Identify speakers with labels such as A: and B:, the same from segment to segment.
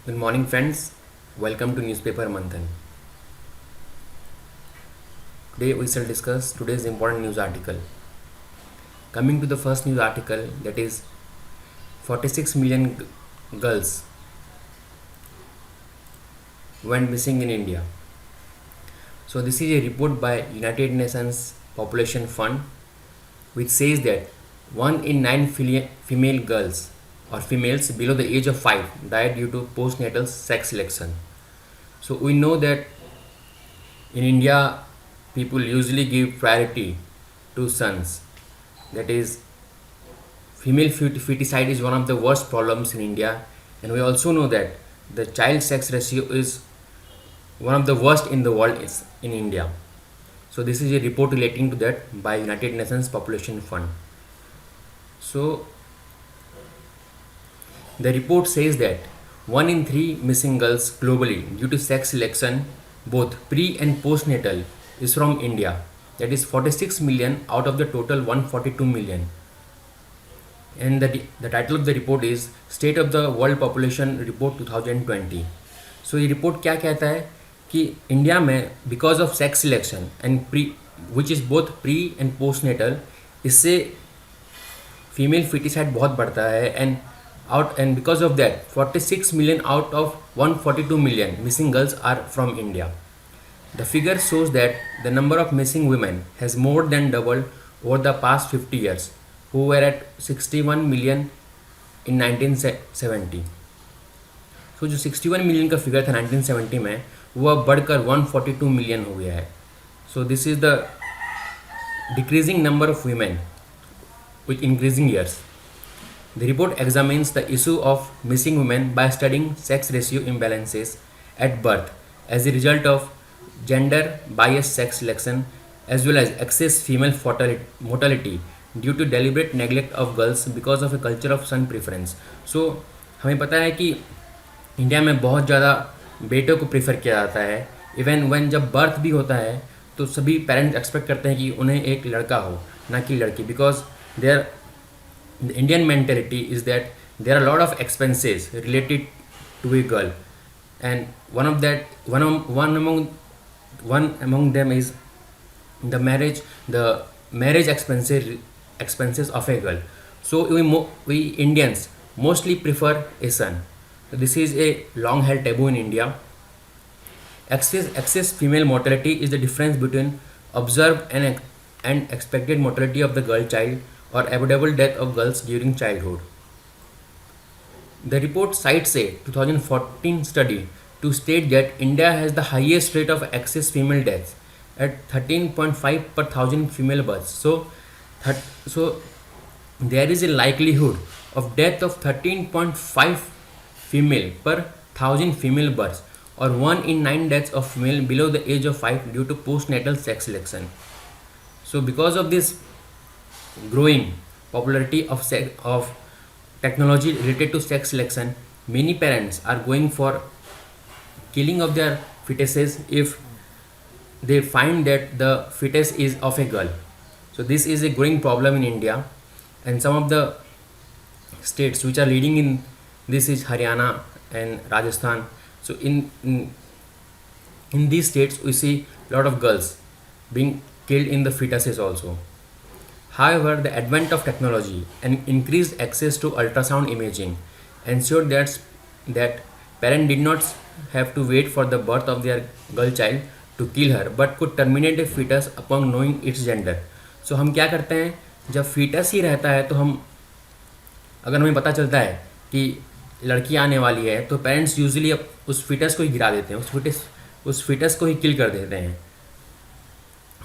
A: Good morning, friends. Welcome to Newspaper Manthan. Today we shall discuss today's important news article. Coming to the first news article, that is 46 million girls went missing in India. So this is a report by United Nations Population Fund, which says that 1 in 9 female girls or females below the age of 5 died due to postnatal sex selection. So we know that in India, people usually give priority to sons. That is, female feticide is one of the worst problems in India, and we also know that the child sex ratio is one of the worst in the world is in India. So this is a report relating to that by United Nations Population Fund. So the report says that 1 in 3 missing girls globally due to sex selection, both pre and postnatal, is from India. That is 46 million out of the total 142 million. And the title of the report is State of the World Population Report 2020. So ये report क्या कहता है कि India में because of sex selection and pre which is both pre and postnatal, इससे female foeticide बहुत बढ़ता है and because of that 46 million out of 142 million missing girls are from India. The figure shows that the number of missing women has more than doubled over the past 50 years, who were at 61 million in 1970. So जो 61 million का figure था 1970 में, वो अब बढ़कर 142 million हो गया है. So this is the decreasing number of women with increasing years. The report examines the issue of missing women by studying sex ratio imbalances at birth as a result of gender biased sex selection as well as excess female mortality due to deliberate neglect of girls because of a culture of son preference. So हमें पता है कि India में बहुत ज़्यादा बेटों को prefer किया जाता है. इवन वन जब बर्थ भी होता है तो सभी पेरेंट्स एक्सपेक्ट करते हैं कि उन्हें एक लड़का हो, ना कि लड़की, because there the Indian mentality is that there are a lot of expenses related to a girl, and one among them is the marriage expenses of a girl. So we Indians mostly prefer a son. So this is a long held taboo in India. Excess female mortality is the difference between observed and expected mortality of the girl child or avoidable death of girls during childhood. The report cites a 2014 study to state that India has the highest rate of excess female deaths at 13.5 per thousand female births. So there is a likelihood of death of 13.5 female per thousand female births, or 1 in 9 deaths of female below the age of 5 due to postnatal sex selection. So because of this growing popularity of technology related to sex selection, many parents are going for killing of their fetuses if they find that the fetus is of a girl. So this is a growing problem in India, and some of the states which are leading in this is Haryana and Rajasthan. So in these states we see a lot of girls being killed in the fetuses also. However, the advent of technology and increased access to ultrasound imaging ensured that parents did not have to wait for the birth of their girl child to kill her, but could terminate a fetus upon knowing its gender. So हम क्या करते हैं, जब fetus ही रहता है तो हम, अगर हमें पता चलता है कि लड़की आने वाली है, तो पेरेंट्स यूजुअली उस fetus को ही गिरा देते हैं, उस fetus को ही किल कर देते हैं.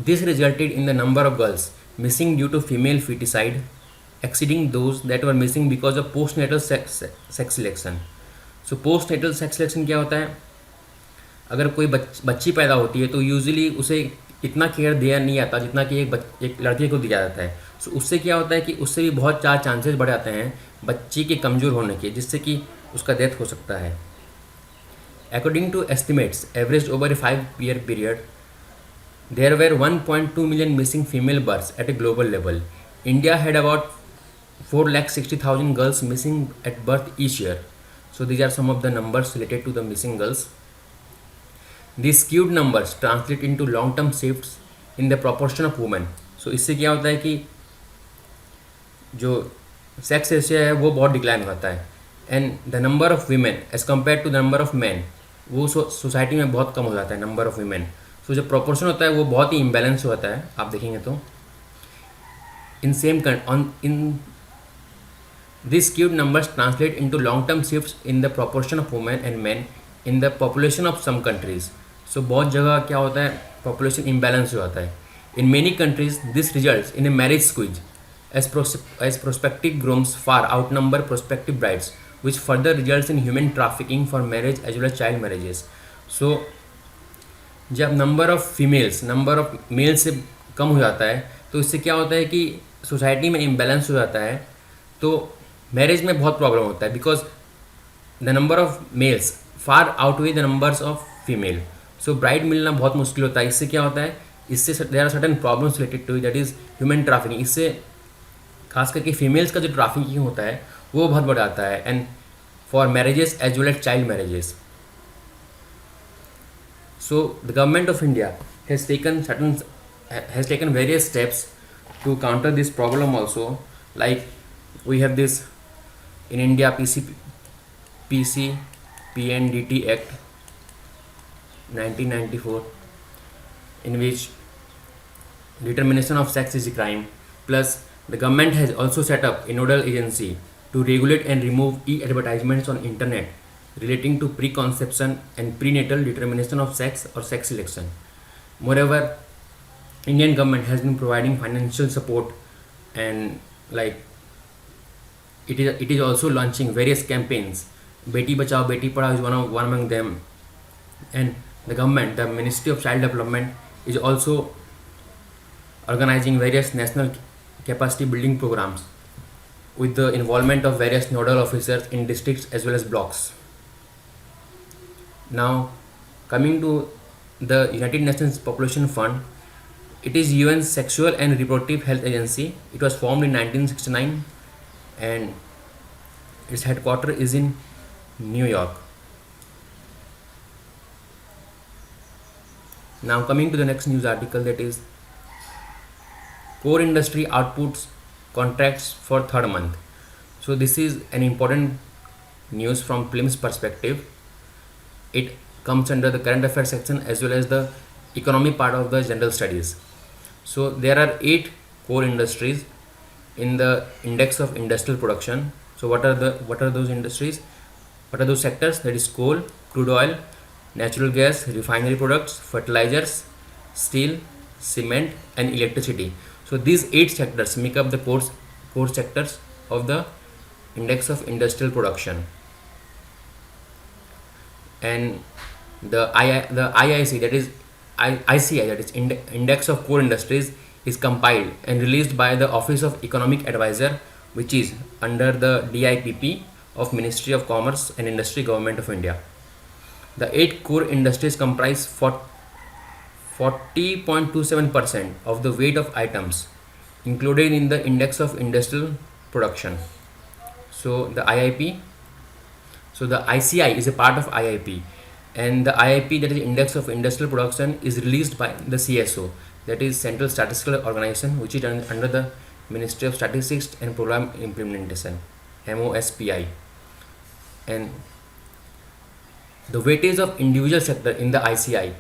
A: This resulted in the number of girls missing due to female feticide exceeding those that were missing because of postnatal sex selection. So postnatal sex selection क्या होता है, अगर कोई बच्ची पैदा होती है तो यूजुअली उसे इतना केयर दिया नहीं जाता जितना कि एक लड़के को दिया जाता है. सो उससे क्या होता है कि उससे भी बहुत चांसेस बढ़ जाते हैं बच्ची के कमज़ोर होने के, जिससे कि उसका डेथ हो सकता है. According to estimates average over a 5-year period, there were 1.2 million missing female births at a global level. India had about 460,000 girls missing at birth each year. So these are some of the numbers related to the missing girls. These skewed numbers translate into long term shifts in the proportion of women. So इससे क्या होता है कि जो sex ratio है वो बहुत decline करता है, and the number of women as compare to the number of man वो सोसाइटी में बहुत कम हो जाता है, नंबर ऑफ वीमेन. सो जो प्रोपोर्शन होता है वो बहुत ही इम्बेलेंस होता है, आप देखेंगे तो. In same in this skewed numbers translate into long term shifts in the proportion of women and men in the population of some countries. So बहुत जगह क्या होता है, population imbalance हो जाता है. In many countries this results in a marriage squeeze as prospective grooms far outnumber prospective brides, which further results in human trafficking for marriage as well as child marriages. So जब number of females number of male से कम हो जाता है तो इससे क्या होता है कि सोसाइटी में इम्बैलेंस हो जाता है, तो मैरिज में बहुत प्रॉब्लम होता है, because the number of males far outweigh the numbers of female. So bride मिलना बहुत मुश्किल होता है. इससे क्या होता है, इससे there are certain problems related to that is human trafficking. इससे खास करके फीमेल्स का जो ट्रैफिकिंग होता है वो बहुत बढ़ जाता है, and for marriages as well as child marriages. So the government of India has taken various steps to counter this problem also. Like we have this in India PCPNDT Act 1994, in which determination of sex is a crime. Plus the government has also set up a nodal agency to regulate and remove e-advertisements on internet relating to preconception and prenatal determination of sex or sex selection. Moreover, Indian government has been providing financial support, and like it is also launching various campaigns. Beti Bachao Beti Padhao is one among them, and the Ministry of Child Development is also organizing various national capacity building programs with the involvement of various nodal officers in districts as well as blocks. Now, coming to the United Nations Population Fund, it is UN's Sexual and Reproductive Health Agency. It was formed in 1969 and its headquarters is in New York. Now, coming to the next news article, that is core industry outputs contracts for third month. So this is an important news from PLIMS perspective. It comes under the current affairs section as well as the economy part of the general studies. So there are 8 core industries in the index of industrial production. So what are those industries? What are those sectors? That is coal, crude oil, natural gas, refinery products, fertilizers, steel, cement and electricity. So these 8 sectors make up the core sectors of the index of industrial production. And the IIC, that is ICI, that is Index of Core Industries, is compiled and released by the Office of Economic Advisor, which is under the DIPP of Ministry of Commerce and Industry, Government of India. The 8 core industries comprise 40.27% of the weight of items included in the Index of Industrial Production. So the ICI is a part of IIP, and the IIP, that is Index of Industrial Production, is released by the CSO, that is Central Statistical Organization, which is under the Ministry of Statistics and Program Implementation, MOSPI. And the weightage of individual sector in the ICI,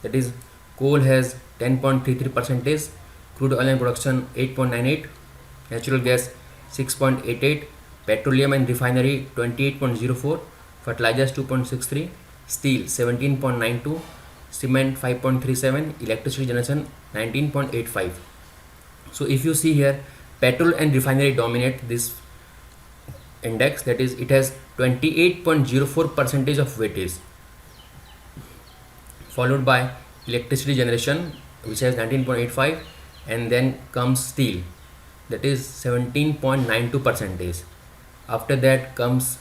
A: that is coal has 10.33%, crude oil and production 8.98, natural gas 6.88, petroleum and refinery 28.04, fertilizers 2.63, steel 17.92, cement 5.37, electricity generation 19.85. So if you see here, petrol and refinery dominate this index, that is it has 28.04% of weightage, followed by electricity generation, which has 19.85, and then comes steel, that is 17.92%. After that comes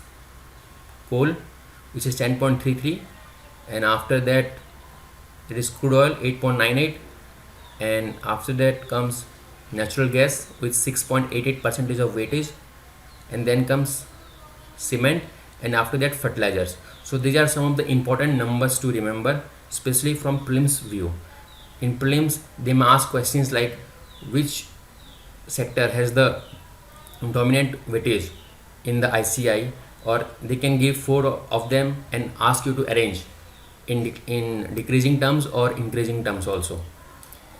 A: coal, which is 10.33, and after that it is crude oil 8.98, and after that comes natural gas with 6.88% of weightage, and then comes cement, and after that fertilizers. So these are some of the important numbers to remember, especially from prelims view. In prelims they may ask questions like which sector has the dominant weightage in the ICI, or they can give four of them and ask you to arrange in decreasing terms or increasing terms also.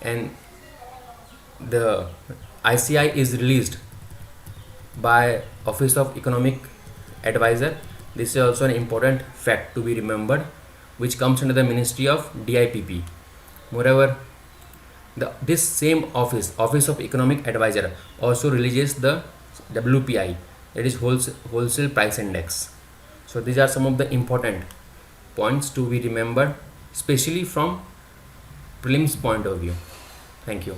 A: And the ICI is released by Office of Economic Advisor. This is also an important fact to be remembered, which comes under the Ministry of DIPP. Moreover, this same Office of Economic Advisor, also releases the WPI, that is Wholesale Price Index. So these are some of the important points to be remembered, especially from prelims point of view. Thank you.